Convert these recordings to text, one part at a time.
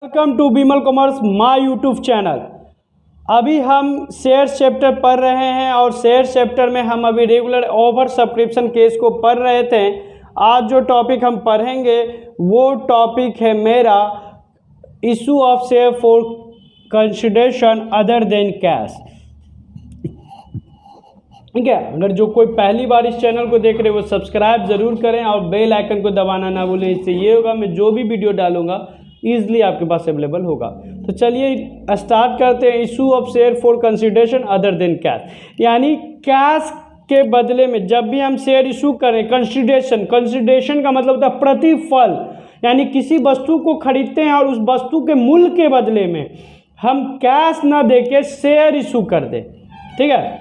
Welcome to Bimal commerce my YouTube channel. अभी हम shares chapter पढ़ रहे हैं और शेयर्स चैप्टर में हम अभी रेगुलर ओवर सब्सक्रिप्शन केस को पढ़ रहे थे। आज जो टॉपिक हम पढ़ेंगे वो टॉपिक है मेरा issue of share for consideration other than cash. ठीक है, अगर जो कोई पहली बार इस चैनल को देख रहे हैं वो सब्सक्राइब ज़रूर करें और बेल आइकन को दबाना ना भूलें। इससे ये होगा मैं जो भी वीडियो डालूंगा ईजिली आपके पास अवेलेबल होगा। तो चलिए स्टार्ट करते हैं। Issue of share for consideration other than cash, यानी कैश के बदले में जब भी हम शेयर इशू करें, कंसिडरेशन का मतलब होता है प्रतिफल, यानी किसी वस्तु को खरीदते हैं और उस वस्तु के मूल्य के बदले में हम कैश ना देके शेयर इशू कर दें। ठीक है,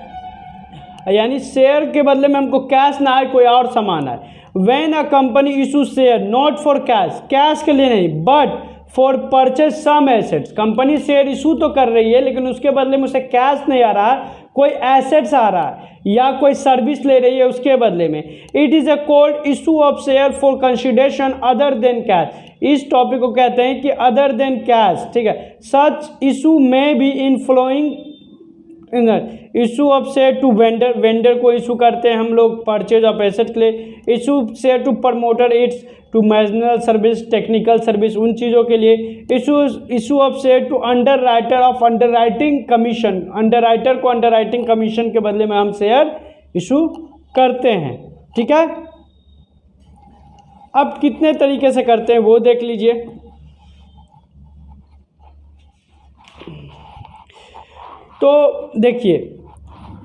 यानी शेयर के बदले में हमको कैश ना आए, कोई और सामान आए। When a company issue share not for cash, cash के लिए नहीं but for purchase some assets. Company share issue तो कर रही है लेकिन उसके बदले में उसे कैश नहीं आ रहा है, कोई एसेट्स आ रहा है या कोई सर्विस ले रही है उसके बदले में। It is a called issue of share for consideration other than cash. इस टॉपिक को कहते हैं कि अदर देन कैश। ठीक है, सच इशू में be in flowing issue of share to vendor, vendor को इशू करते हैं हम लोग परचेज ऑफ एसेट के लिए। Issue share to promoter, it's to managerial service, technical service, उन चीज़ों के लिए। Issue of share to under writer of under writing commission, under writer को अंडर राइटिंग कमीशन के बदले में हम शेयर इशू करते हैं। ठीक है, अब कितने तरीके से करते हैं वो देख लीजिए। तो देखिए,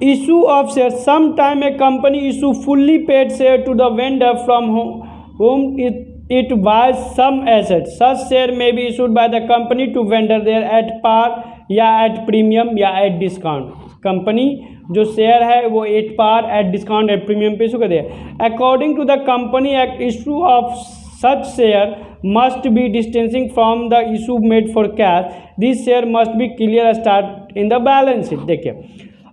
issue of share, some time a company issue fully paid share to the vendor from home it by some asset. Such share में be issued by the company to vendor there at par या at premium या at discount. Company जो share है वो at par, at discount, at premium पे issue कर दिया। According to the company act, issue of such share must be distancing from the issue made for cash. This share must be clear start in the balance sheet। देखिए,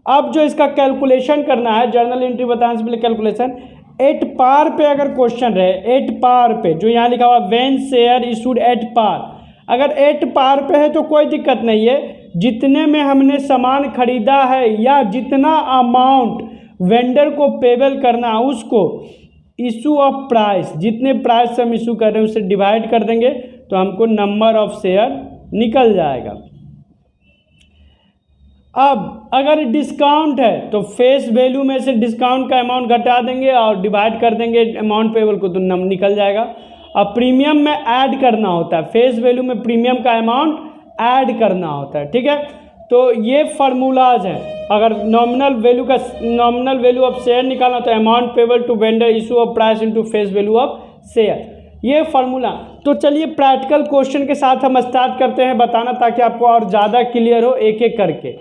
अब जो इसका calculation करना है, journal entry बताने से पहले calculation at par पे अगर क्वेश्चन रहे, एट पार पे जो यहाँ लिखा हुआ when share issued at par, अगर एट पार पे है तो कोई दिक्कत नहीं है। जितने में हमने सामान खरीदा है या जितना अमाउंट वेंडर को पेबल करना उसको इशू ऑफ प्राइस, जितने प्राइस से हम इशू कर रहे हैं उससे डिवाइड कर देंगे तो हमको नंबर ऑफ शेयर निकल जाएगा। अब अगर डिस्काउंट है तो फेस वैल्यू में से डिस्काउंट का अमाउंट घटा देंगे और डिवाइड कर देंगे अमाउंट पेबल को तो निकल जाएगा। अब प्रीमियम में ऐड करना होता है, फेस वैल्यू में प्रीमियम का अमाउंट ऐड करना होता है। ठीक है, तो ये फार्मूलाज हैं। अगर नॉमिनल वैल्यू ऑफ शेयर निकालना तो amount payable to vendor issue of price into face value of share, ये फार्मूला। तो चलिए प्रैक्टिकल क्वेश्चन के साथ हम स्टार्ट करते हैं बताना, ताकि आपको और ज़्यादा क्लियर हो एक एक करके।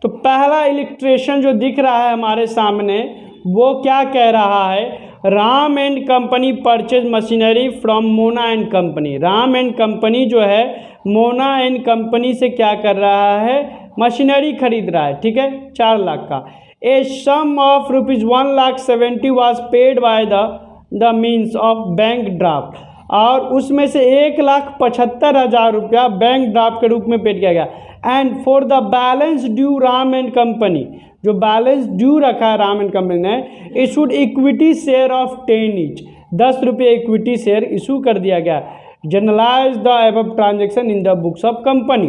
तो पहला इलिस्ट्रेशन जो दिख रहा है हमारे सामने वो क्या कह रहा है, Ram and company purchase machinery from Mona and company. Ram and company जो है मोना एंड कंपनी से क्या कर रहा है, मशीनरी खरीद रहा है। ठीक है, 4 लाख का। A sum of ₹1,70,000 was paid by the means of bank draft, और उसमें से 1,75,000 रुपया बैंक ड्राफ्ट के रूप में पेड किया गया। And for the balance due Ram and company, जो बैलेंस ड्यू रखा है राम एंड कंपनी ने, issued equity share of 10 each, 10 रुपये इक्विटी शेयर इशू कर दिया गया। Generalized the above transaction in the books of company.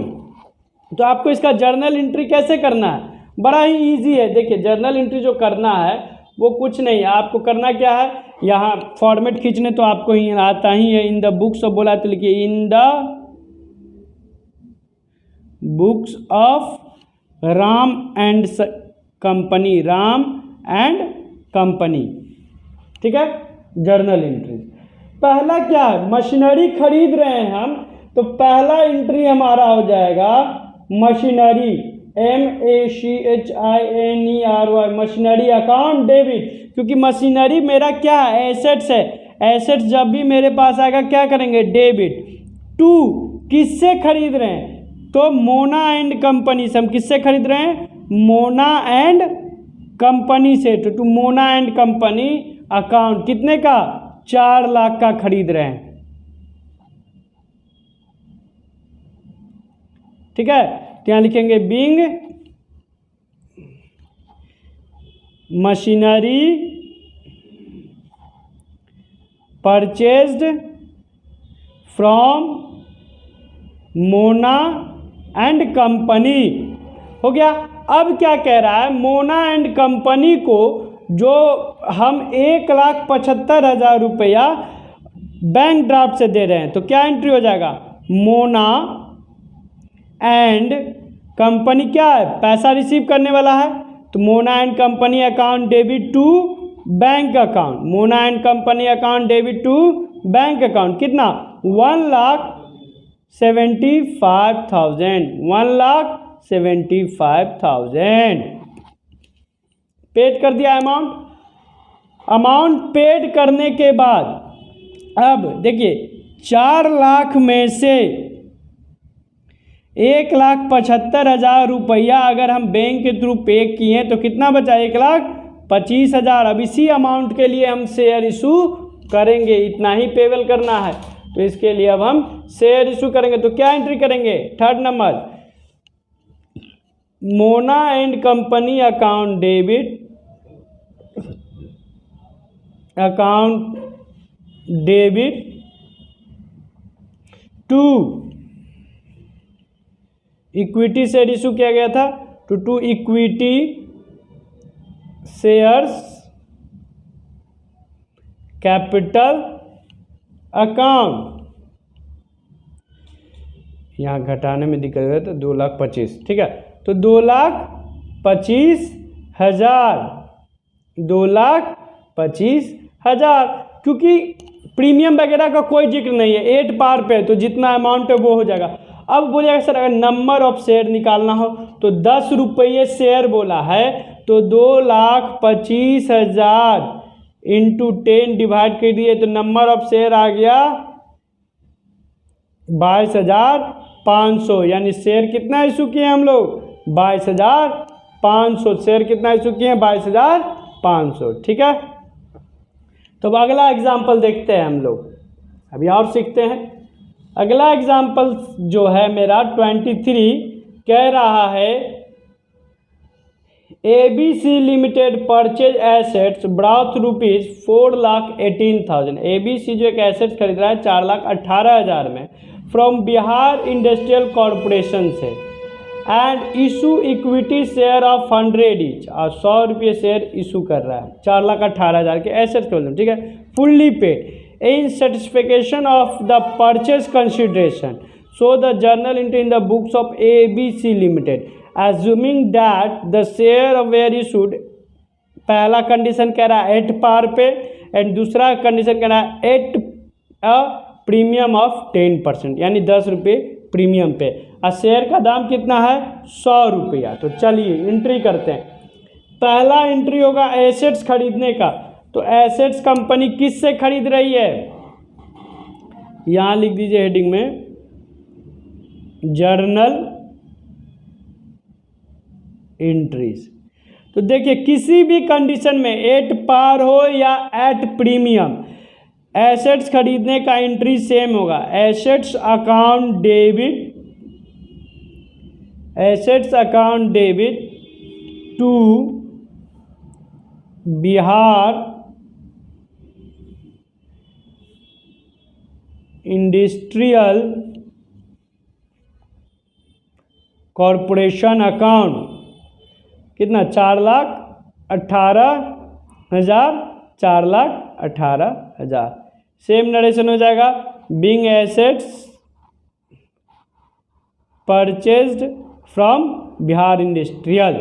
तो आपको इसका जर्नल एंट्री कैसे करना है, बड़ा ही इजी है। देखिए, जर्नल एंट्री जो करना है वो कुछ नहीं है, आपको करना क्या है, यहाँ फॉर्मेट खींचने तो आपको ही आता ही है। इन द बुक्स ऑफ बोला तो लिखिए in the books of Ram and company, Ram and company. ठीक है, जर्नल एंट्री। पहला क्या है, मशीनरी खरीद रहे हैं हम, तो पहला एंट्री हमारा हो जाएगा machinery, MACHINERY, machinery account debit, क्योंकि मशीनरी मेरा क्या है, एसेट्स है। एसेट्स जब भी मेरे पास आएगा क्या करेंगे, डेबिट। टू, किससे खरीद रहे हैं, तो मोना एंड कंपनी से। हम किससे खरीद रहे हैं, मोना एंड कंपनी से। तो to Mona and company account, कितने का, 4 लाख का खरीद रहे हैं। ठीक है, तो यहाँ लिखेंगे being machinery purchased from Mona and company. हो गया। अब क्या कह रहा है, मोना एंड कंपनी को जो हम 1,75,000 रुपया बैंक ड्राफ्ट से दे रहे हैं, तो क्या एंट्री हो जाएगा, मोना एंड कंपनी क्या है, पैसा रिसीव करने वाला है, तो Mona and company account debit to bank account, Mona and company account debit to bank account, कितना 1,75,000, 1,75,000 पेड कर दिया अमाउंट पेड करने के बाद अब देखिए 4 लाख में से 1,75,000 रुपया अगर हम बैंक के थ्रू पे किए तो कितना बचा, 1,25,000। अब इसी अमाउंट के लिए हम शेयर इशू करेंगे, इतना ही पेबल करना है, तो इसके लिए अब हम शेयर इशू करेंगे। तो क्या एंट्री करेंगे, third number, Mona and company account debit to equity share issue किया गया था, to equity shares capital account, यहाँ घटाने में दिक्कत है तो 2,25,000, ठीक है, तो 2,25,000, 2,25,000, क्योंकि प्रीमियम वगैरह का कोई जिक्र नहीं है, 8 पार पे, तो जितना अमाउंट है वो हो जाएगा। अब बोलिएगा सर अगर नंबर ऑफ शेयर निकालना हो तो 10 रुपये शेयर बोला है, तो 2,25,000 इंटू 10 डिवाइड कर दिए तो नंबर ऑफ शेयर आ गया 22,500, यानी शेयर कितना इशू किए हम लोग, 22,500 शेयर कितना इशू किए हैं, 22,500, ठीक है। तो अब अगला एग्जाम्पल देखते हैं हम लोग, अभी और सीखते हैं। अगला एग्जाम्पल जो है मेरा 23 कह रहा है ABC limited purchase assets broth rupees 4,18,000। ABC जो एक एसेट्स खरीद रहा है 4,18,000 में फ्रॉम बिहार इंडस्ट्रियल कॉरपोरेशन से, and issue equity share of 100 each, और 100 रुपये शेयर इशू कर रहा है 4,18,000 के एसेट्स के, ठीक है, fully paid in satisfaction of the purchase consideration, so the journal entry in the books of ABC Limited, assuming that the share were issued, पहला कंडीशन कह रहा है 8 पार पे, एंड दूसरा कंडीशन कह रहा है 8 प्रीमियम ऑफ 10%, यानी 10 रुपये प्रीमियम पे, और शेयर का दाम कितना है 100 रुपया। तो चलिए एंट्री करते हैं। पहला एंट्री होगा एसेट्स खरीदने का, तो एसेट्स कंपनी किस से खरीद रही है, यहाँ लिख दीजिए हेडिंग में जर्नल एंट्रीज। तो देखिए किसी भी कंडीशन में 8 पार हो या एट प्रीमियम, एसेट्स खरीदने का एंट्री सेम होगा, assets account debit to Bihar industrial corporation account, कितना 4,18,000, 4,18,000, सेम नरेशन हो जाएगा, being assets purchased from Bihar industrial.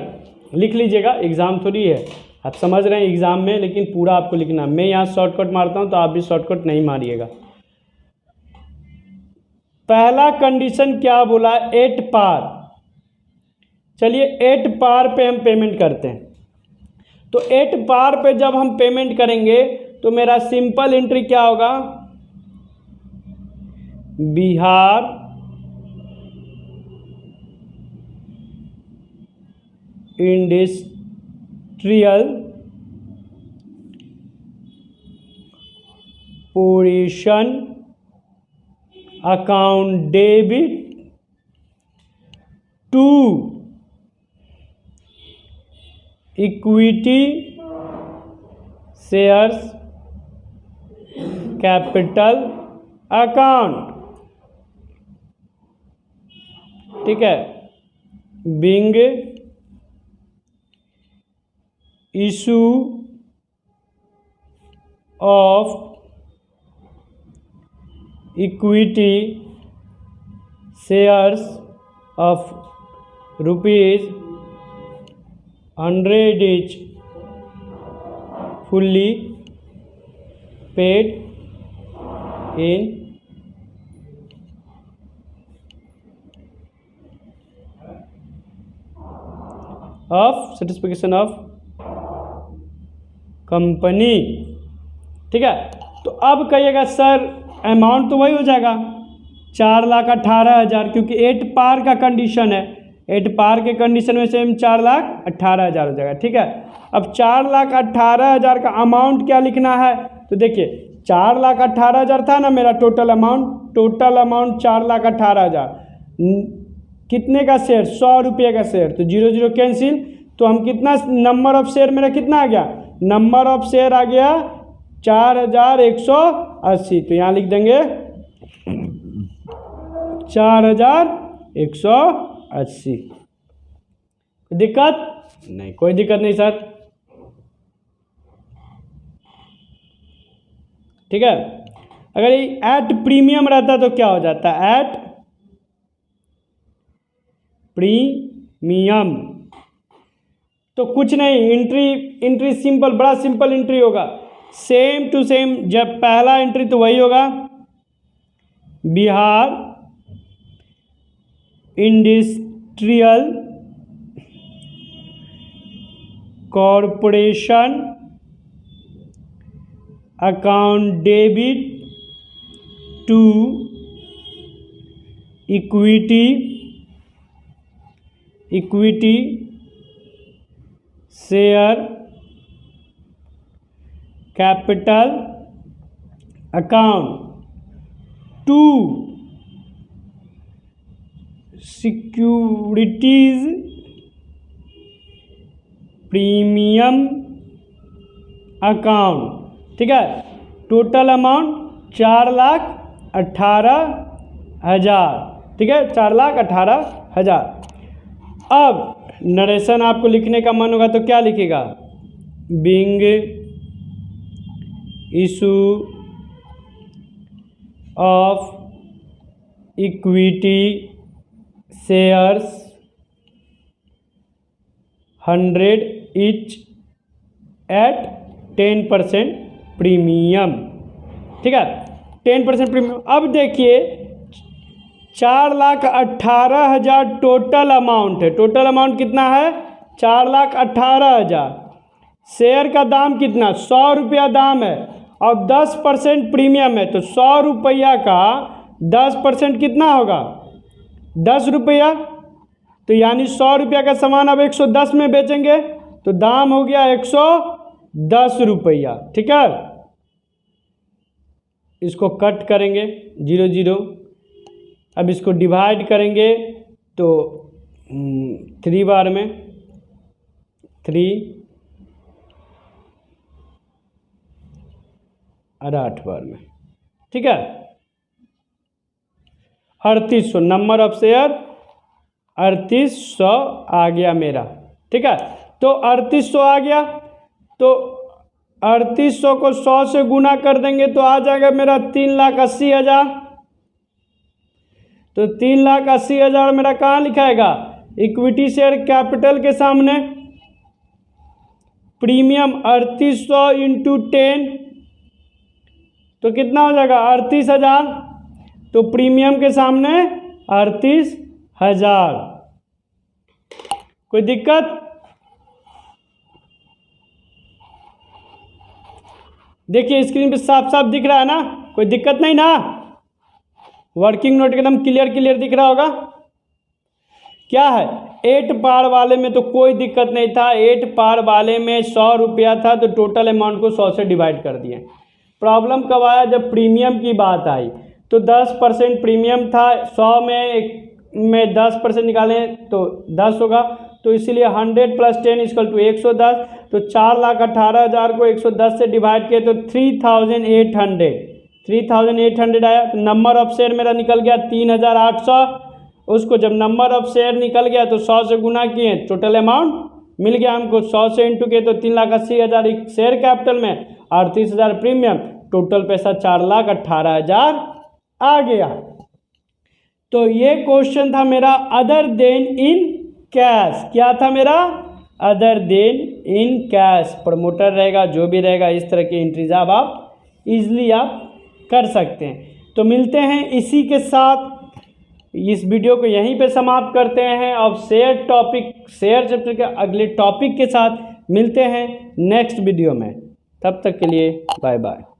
लिख लीजिएगा, एग्ज़ाम थोड़ी है, आप समझ रहे हैं एग्ज़ाम में, लेकिन पूरा आपको लिखना। मैं यहाँ शॉर्टकट मारता हूँ तो आप भी शॉर्टकट नहीं मारिएगा। पहला कंडीशन क्या बोला, 8 पार। चलिए 8 पार पे हम पेमेंट करते हैं, तो 8 पार पे जब हम पेमेंट करेंगे तो मेरा सिंपल एंट्री क्या होगा, Bihar industrial portion account debit to equity shares capital account, ठीक है, being issue of equity shares of ₹100 each fully paid in of satisfaction of company, ठीक है। तो अब कहिएगा सर अमाउंट तो वही हो जाएगा 4,18,000, क्योंकि 8 पार का कंडीशन है, 8 पार के कंडीशन में से हम 4,18,000 हो जाएगा, ठीक है। अब 4,18,000 का अमाउंट क्या लिखना है, तो देखिए 4,18,000 था ना मेरा टोटल अमाउंट 4,18,000, कितने का शेयर, 100 रुपये का शेयर, तो 0 कैंसिल, तो हम कितना नंबर ऑफ शेयर मेरा कितना आ गया, नंबर ऑफ शेयर आ गया 4,180, तो यहाँ लिख देंगे 4,180। दिक्कत नहीं, कोई दिक्कत नहीं सर, ठीक है। अगर ये एट प्रीमियम रहता तो क्या हो जाता है, एट प्रीमियम, तो कुछ नहीं, एंट्री सिंपल, बड़ा सिंपल एंट्री होगा, सेम टू सेम, जब पहला एंट्री तो वही होगा, Bihar industrial corporation account debit to equity share capital account to securities premium account, ठीक है। टोटल अमाउंट 4,18,000, ठीक है, 4,18,000। अब नरेशन आपको लिखने का मन होगा तो क्या लिखेगा, being issue of equity shares 100 each at 10% premium, ठीक है, 10% प्रीमियम। अब देखिए 4,18,000 टोटल अमाउंट है, टोटल अमाउंट कितना है 4,18,000, शेयर का दाम कितना 100 रुपया दाम है, और 10% प्रीमियम है, तो 100 रुपया का 10% कितना होगा 10 रुपया, तो यानी 100 रुपया का सामान अब 110 में बेचेंगे तो दाम हो गया 110 रुपया, ठीक है। इसको कट करेंगे 0, अब इसको डिवाइड करेंगे तो 3 बार में 3 और 8 बार में, ठीक है। 3800 नंबर ऑफ शेयर 3800 आ गया मेरा, ठीक है। तो 3800 आ गया, तो 3800 को 100 से गुना कर देंगे तो आ जाएगा मेरा 3,80,000, तो 3,80,000 मेरा कहाँ लिखाएगा, इक्विटी शेयर कैपिटल के सामने, प्रीमियम 3800 इंटू 10 तो कितना हो जाएगा 38,000, तो प्रीमियम के सामने 38,000। कोई दिक्कत, देखिए स्क्रीन पे साफ साफ दिख रहा है ना, कोई दिक्कत नहीं ना, वर्किंग नोट एकदम क्लियर दिख रहा होगा। क्या है 8 पार वाले में तो कोई दिक्कत नहीं था, 8 पार वाले में 100 रुपया था तो टोटल अमाउंट को 100 से डिवाइड कर दिए। प्रॉब्लम कब आया, जब प्रीमियम की बात आई तो 10% प्रीमियम था, 100 में में 10% निकालें तो 10 होगा, तो इसीलिए 100 + 10 = 110। तो 4,18,000 को 110 से डिवाइड किए तो 3,800 आया। तो नंबर ऑफ शेयर मेरा निकल गया 3,800। उसको जब नंबर ऑफ शेयर निकल गया तो 100 से गुना किए, टोटल अमाउंट मिल गया हमको। 100 से इंटू किए तो 3,80,000 शेयर कैपिटल में, 38,000 प्रीमियम, टोटल पैसा 4,18,000 आ गया। तो ये क्वेश्चन था मेरा अदर देन इन कैश। क्या था मेरा? Other then in cash. Promoter रहेगा, जो भी रहेगा, इस तरह की एंट्रीज आप इजली आप कर सकते हैं। तो मिलते हैं इसी के साथ, इस वीडियो को यहीं पे समाप्त करते हैं। अब शेयर चैप्टर के अगले टॉपिक के साथ मिलते हैं नेक्स्ट वीडियो में। तब तक के लिए बाय बाय।